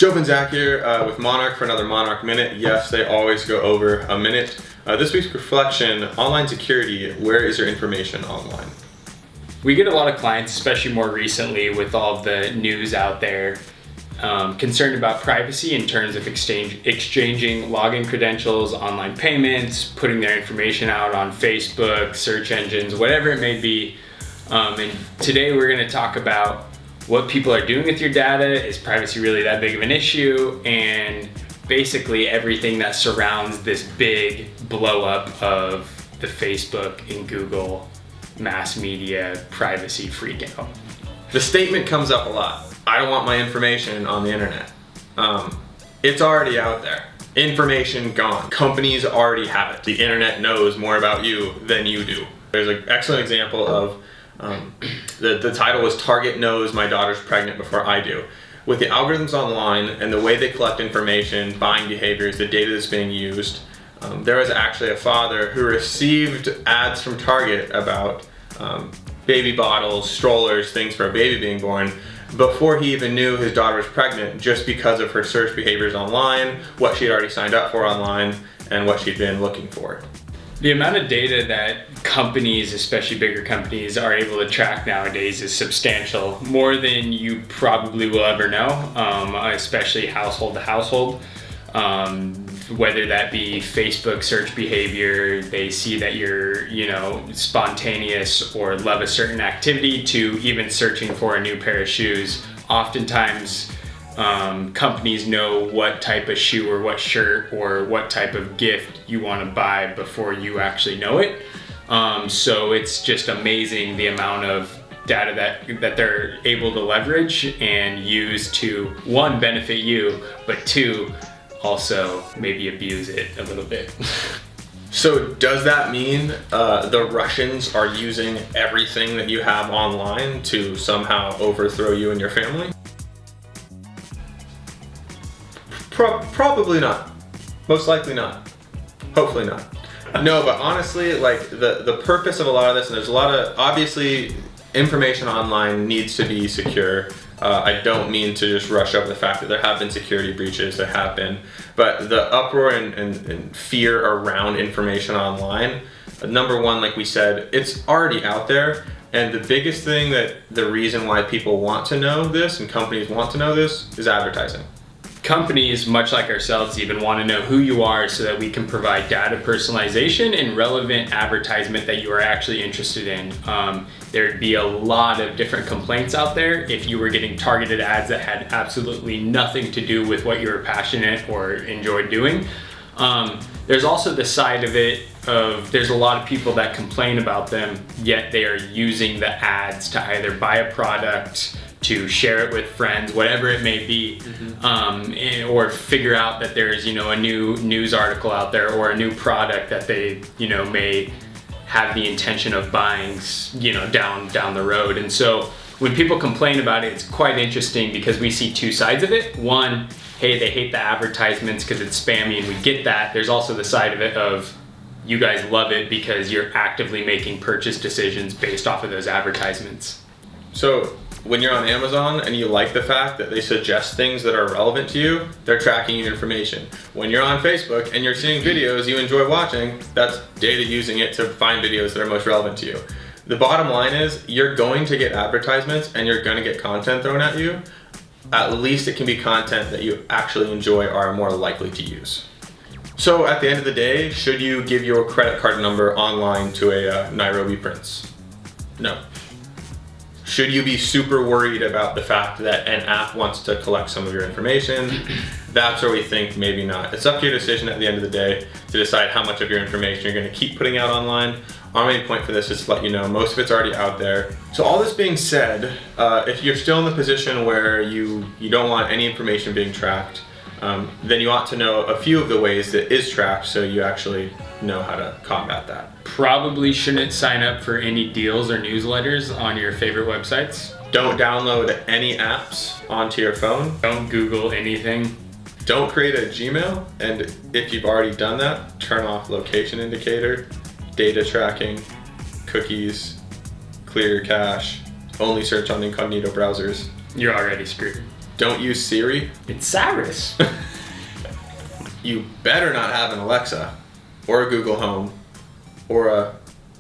Joe and Zach here with Monarch for another Monarch Minute. Yes, they always go over a minute. This week's reflection, online security, where is your information online? We get a lot of clients, especially more recently with all of the news out there, concerned about privacy in terms of exchanging login credentials, online payments, putting their information out on Facebook, search engines, whatever it may be. And today we're going to talk about what people are doing with your data. Is privacy really that big of an issue? And basically everything that surrounds this big blow up of the Facebook and Google mass media privacy freak out. The statement comes up a lot. I don't want my information on the internet. It's already out there. Information gone. Companies already have it. The internet knows more about you than you do. There's an excellent example of the title was Target Knows My Daughter's Pregnant Before I Do. With the algorithms online and the way they collect information, buying behaviors, the data that's being used, there was actually a father who received ads from Target about baby bottles, strollers, things for a baby being born, before he even knew his daughter was pregnant, just because of her search behaviors online, what she had already signed up for online, and what she'd been looking for. The amount of data that companies, especially bigger companies, are able to track nowadays is substantial, more than you probably will ever know, especially household to household. Whether that be Facebook search behavior, they see that you're, spontaneous or love a certain activity, to even searching for a new pair of shoes. Oftentimes, companies know what type of shoe or what shirt or what type of gift you want to buy before you actually know it. So it's just amazing the amount of data that they're able to leverage and use to, one, benefit you, but two, also maybe abuse it a little bit. So does that mean the Russians are using everything that you have online to somehow overthrow you and your family? Probably not. Most likely not. Hopefully not. No, but honestly, like the purpose of a lot of this, and there's a lot of, obviously, information online needs to be secure. I don't mean to just rush over the fact that there have been security breaches, there have been, but the uproar and fear around information online, number one, like we said, it's already out there. And the biggest thing that the reason why people want to know this and companies want to know this is advertising. Companies, much like ourselves, even want to know who you are so that we can provide data personalization and relevant advertisement that you are actually interested in. There'd be a lot of different complaints out there if you were getting targeted ads that had absolutely nothing to do with what you were passionate or enjoyed doing. There's also the side of it of there's a lot of people that complain about them, yet they are using the ads to either buy a product, to share it with friends, whatever it may be, or figure out that there's, a new news article out there or a new product that they, may have the intention of buying, down the road. And so when people complain about it, it's quite interesting because we see two sides of it. One, hey, they hate the advertisements because it's spammy, and we get that. There's also the side of it of you guys love it because you're actively making purchase decisions based off of those advertisements. So when you're on Amazon and you like the fact that they suggest things that are relevant to you, they're tracking your information. When you're on Facebook and you're seeing videos you enjoy watching, that's data using it to find videos that are most relevant to you. The bottom line is you're going to get advertisements and you're going to get content thrown at you. At least it can be content that you actually enjoy or are more likely to use. So at the end of the day, should you give your credit card number online to a Nairobi prince? No. Should you be super worried about the fact that an app wants to collect some of your information? That's where we think maybe not. It's up to your decision at the end of the day to decide how much of your information you're going to keep putting out online. Our main point for this is to let you know most of it's already out there. So all this being said, if you're still in the position where you don't want any information being tracked, then you ought to know a few of the ways that is tracked so you actually know how to combat that. Probably shouldn't sign up for any deals or newsletters on your favorite websites. Don't download any apps onto your phone. Don't Google anything. Don't create a Gmail, and if you've already done that, turn off location indicator, data tracking, cookies, clear your cache, only search on incognito browsers. You're already screwed. Don't use Siri. It's Cyrus. You better not have an Alexa or a Google Home or a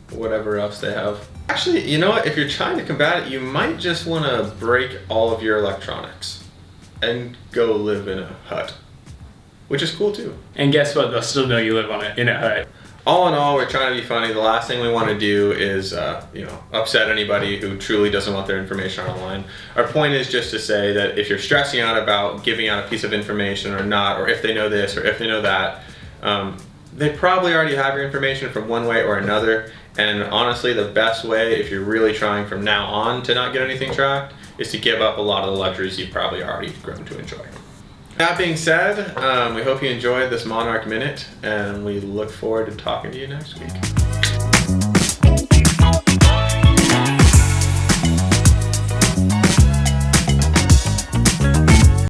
whatever else they have. Actually, you know what? If you're trying to combat it, you might just want to break all of your electronics and go live in a hut, which is cool too. And guess what? They'll still know you live in a hut. All in all, we're trying to be funny. The last thing we want to do is, upset anybody who truly doesn't want their information online. Our point is just to say that if you're stressing out about giving out a piece of information or not, or if they know this or if they know that, they probably already have your information from one way or another. And honestly, the best way, if you're really trying from now on to not get anything tracked, is to give up a lot of the luxuries you've probably already grown to enjoy. That being said, we hope you enjoyed this Monarch Minute, and we look forward to talking to you next week.